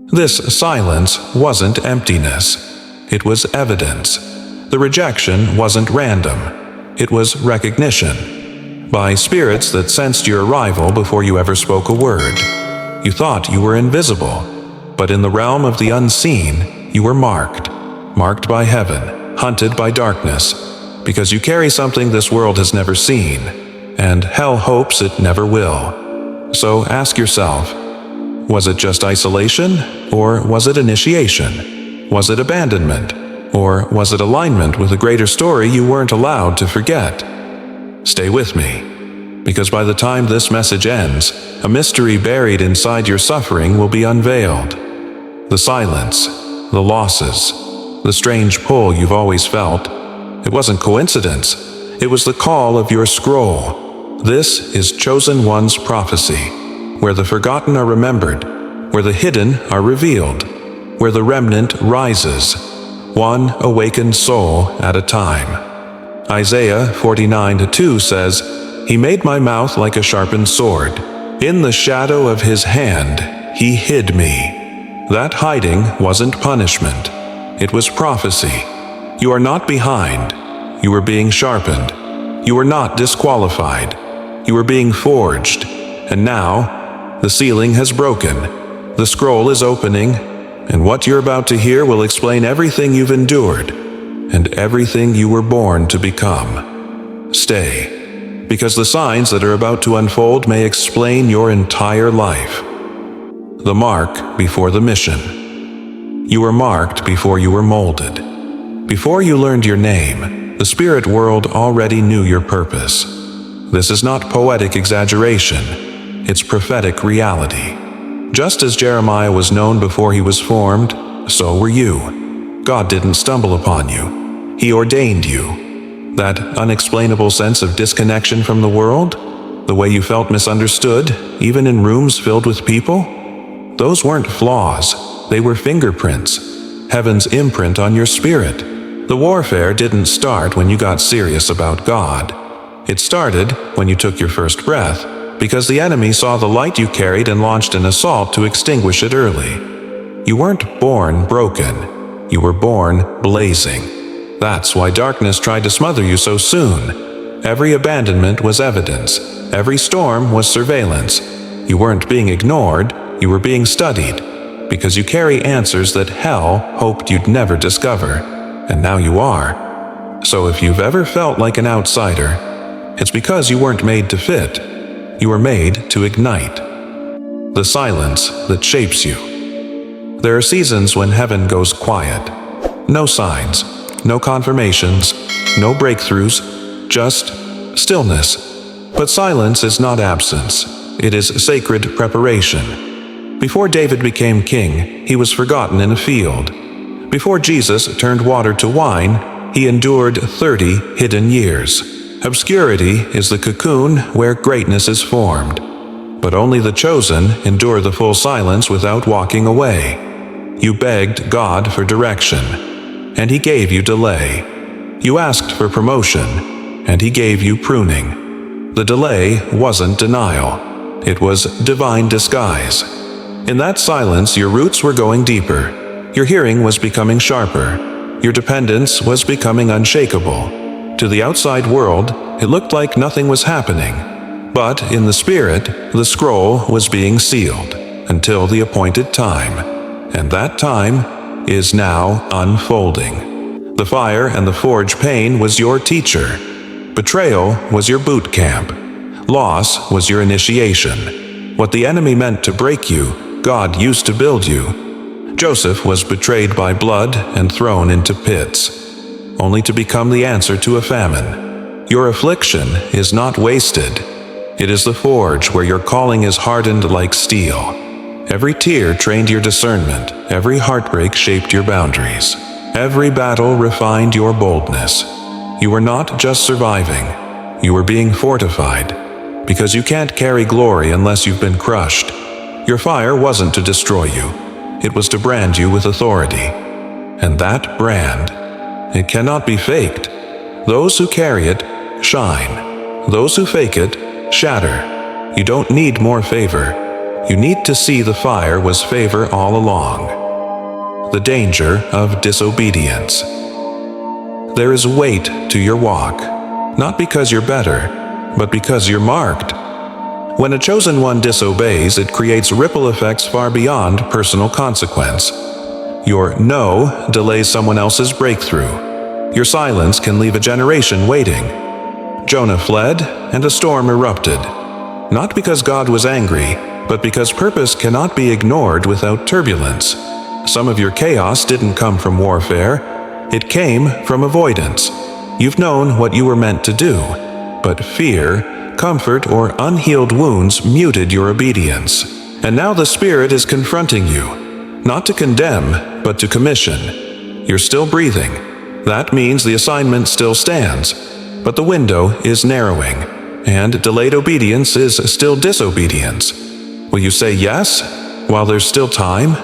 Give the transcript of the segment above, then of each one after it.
This silence wasn't emptiness. It was evidence. The rejection wasn't random. It was recognition. By spirits that sensed your arrival before you ever spoke a word. You thought you were invisible, but in the realm of the unseen, you were marked. Marked by heaven, hunted by darkness, because you carry something this world has never seen, and hell hopes it never will. So ask yourself, was it just isolation, or was it initiation? Was it abandonment, or was it alignment with a greater story you weren't allowed to forget? Stay with me, because by the time this message ends, a mystery buried inside your suffering will be unveiled. The silence, the losses, the strange pull you've always felt. It wasn't coincidence. It was the call of your scroll. This is Chosen One's prophecy, where the forgotten are remembered, where the hidden are revealed, where the remnant rises, one awakened soul at a time. Isaiah 49:2 says, "He made my mouth like a sharpened sword. In the shadow of his hand, he hid me." That hiding wasn't punishment. It was prophecy. You are not behind. You are being sharpened. You are not disqualified. You are being forged. And now, the ceiling has broken. The scroll is opening, and what you're about to hear will explain everything you've endured and everything you were born to become. Stay, because the signs that are about to unfold may explain your entire life. The mark before the mission. You were marked before you were molded. Before you learned your name, the spirit world already knew your purpose. This is not poetic exaggeration, it's prophetic reality. Just as Jeremiah was known before he was formed, so were you. God didn't stumble upon you. He ordained you. That unexplainable sense of disconnection from the world, the way you felt misunderstood, even in rooms filled with people, those weren't flaws, they were fingerprints, heaven's imprint on your spirit. The warfare didn't start when you got serious about God. It started when you took your first breath, because the enemy saw the light you carried and launched an assault to extinguish it early. You weren't born broken, you were born blazing. That's why darkness tried to smother you so soon. Every abandonment was evidence, every storm was surveillance. You weren't being ignored, you were being studied, because you carry answers that hell hoped you'd never discover, and now you are. So if you've ever felt like an outsider, it's because you weren't made to fit. You were made to ignite. The silence that shapes you. There are seasons when heaven goes quiet. No signs, no confirmations, no breakthroughs, just stillness. But silence is not absence. It is sacred preparation. Before David became king, he was forgotten in a field. Before Jesus turned water to wine, he endured 30 hidden years. Obscurity is the cocoon where greatness is formed. But only the chosen endure the full silence without walking away. You begged God for direction, and He gave you delay. You asked for promotion, and He gave you pruning. The delay wasn't denial. It was divine disguise. In that silence, your roots were going deeper. Your hearing was becoming sharper. Your dependence was becoming unshakable. To the outside world, it looked like nothing was happening. But in the spirit, the scroll was being sealed until the appointed time. And that time is now unfolding. The fire and the forge pain was your teacher. Betrayal was your boot camp. Loss was your initiation. What the enemy meant to break you, God used to build you. Joseph was betrayed by blood and thrown into pits, only to become the answer to a famine. Your affliction is not wasted. It is the forge where your calling is hardened like steel. Every tear trained your discernment. Every heartbreak shaped your boundaries. Every battle refined your boldness. You were not just surviving. You were being fortified. Because you can't carry glory unless you've been crushed. Your fire wasn't to destroy you. It was to brand you with authority. And that brand, it cannot be faked. Those who carry it, shine. Those who fake it, shatter. You don't need more favor. You need to see the fire was favor all along. The danger of disobedience. There is weight to your walk, not because you're better, but because you're marked. When a chosen one disobeys, it creates ripple effects far beyond personal consequence. Your no delays someone else's breakthrough. Your silence can leave a generation waiting. Jonah fled, and a storm erupted. Not because God was angry, but because purpose cannot be ignored without turbulence. Some of your chaos didn't come from warfare. It came from avoidance. You've known what you were meant to do, but fear, comfort, or unhealed wounds muted your obedience. And now the Spirit is confronting you, not to condemn, but to commission. You're still breathing. That means the assignment still stands, but the window is narrowing, and delayed obedience is still disobedience. Will you say yes, while there's still time?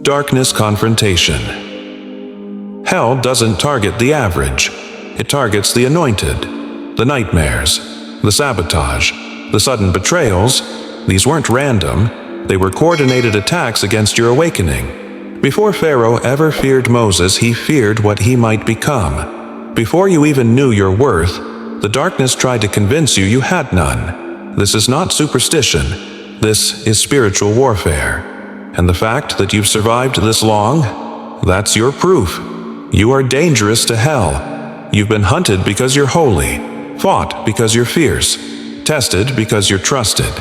Darkness confrontation. Hell doesn't target the average. It targets the anointed, the nightmares, the sabotage, the sudden betrayals. These weren't random. They were coordinated attacks against your awakening. Before Pharaoh ever feared Moses, he feared what he might become. Before you even knew your worth, the darkness tried to convince you you had none. This is not superstition. This is spiritual warfare. And the fact that you've survived this long, that's your proof. You are dangerous to hell. You've been hunted because you're holy, fought because you're fierce, tested because you're trusted.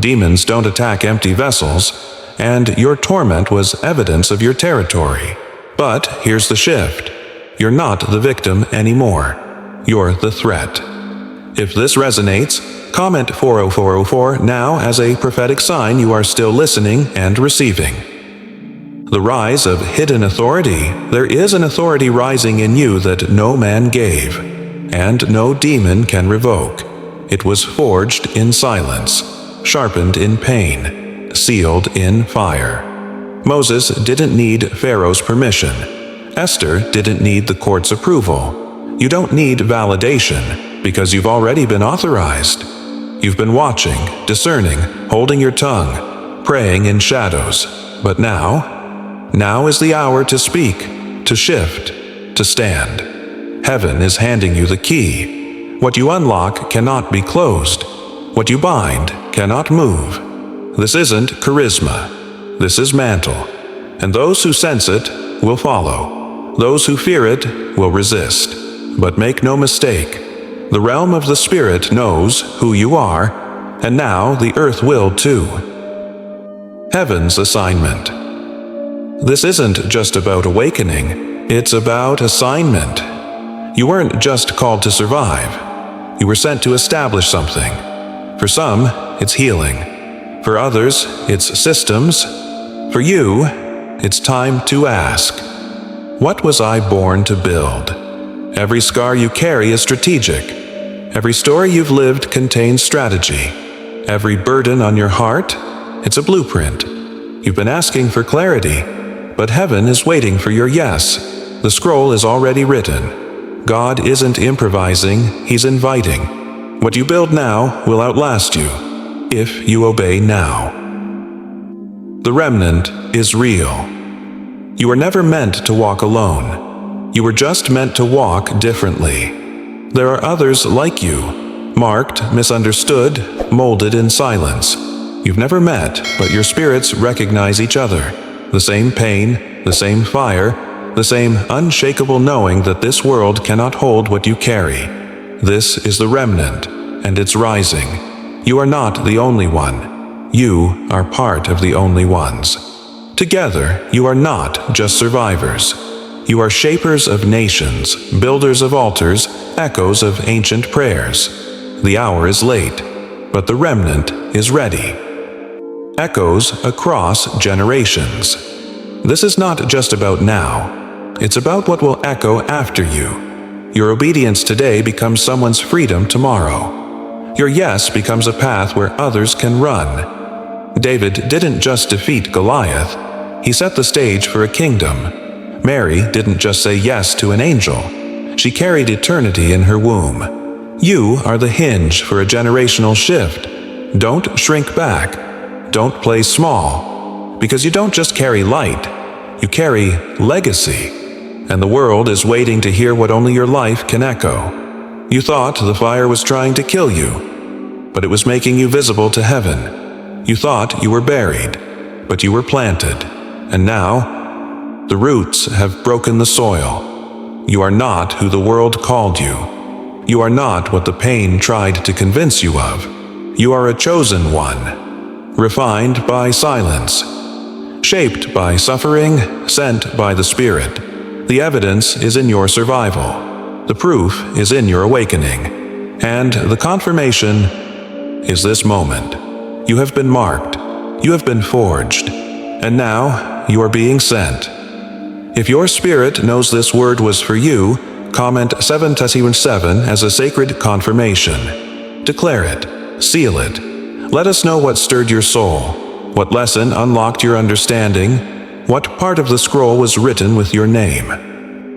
Demons don't attack empty vessels, and your torment was evidence of your territory. But here's the shift. You're not the victim anymore. You're the threat. If this resonates, comment 40404 now as a prophetic sign you are still listening and receiving. The rise of hidden authority. There is an authority rising in you that no man gave, and no demon can revoke. It was forged in silence, sharpened in pain, sealed in fire. Moses didn't need Pharaoh's permission. Esther didn't need the court's approval. You don't need validation, because you've already been authorized. You've been watching, discerning, holding your tongue, praying in shadows. But now is the hour to speak, to shift, to stand. Heaven is handing you the key. What you unlock cannot be closed. What you bind cannot move. This isn't charisma. This is mantle. And those who sense it will follow. Those who fear it will resist. But make no mistake, the realm of the Spirit knows who you are, and now the earth will too. Heaven's assignment. This isn't just about awakening, it's about assignment. You weren't just called to survive. You were sent to establish something. For some, it's healing. For others, it's systems. For you, it's time to ask, what was I born to build? Every scar you carry is strategic. Every story you've lived contains strategy. Every burden on your heart, it's a blueprint. You've been asking for clarity, but heaven is waiting for your yes. The scroll is already written. God isn't improvising, He's inviting. What you build now will outlast you, if you obey now. The remnant is real. You were never meant to walk alone. You were just meant to walk differently. There are others like you, marked, misunderstood, molded in silence. You've never met, but your spirits recognize each other. The same pain, the same fire, the same unshakable knowing that this world cannot hold what you carry. This is the remnant, and it's rising. You are not the only one. You are part of the only ones. Together, you are not just survivors. You are shapers of nations, builders of altars, echoes of ancient prayers. The hour is late, but the remnant is ready. Echoes across generations. This is not just about now. It's about what will echo after you. Your obedience today becomes someone's freedom tomorrow. Your yes becomes a path where others can run. David didn't just defeat Goliath. He set the stage for a kingdom. Mary didn't just say yes to an angel. She carried eternity in her womb. You are the hinge for a generational shift. Don't shrink back. don't play small, because you don't just carry light, you carry legacy, and the world is waiting to hear what only your life can echo. You thought the fire was trying to kill you, but it was making you visible to heaven. You thought you were buried, but you were planted, and now the roots have broken the soil. You are not who the world called you. You are not what the pain tried to convince you of. You are a chosen one, refined by silence, shaped by suffering, sent by the Spirit. The evidence is in your survival. The proof is in your awakening. And the confirmation is this moment. You have been marked. You have been forged. And now you are being sent. If your spirit knows this word was for you, comment 7:7 as a sacred confirmation. Declare it. Seal it. Let us know what stirred your soul, what lesson unlocked your understanding, what part of the scroll was written with your name.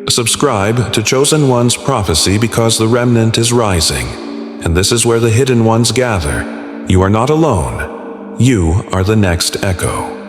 Subscribe to Chosen One's prophecy because the remnant is rising, and this is where the hidden ones gather. You are not alone. You are the next echo.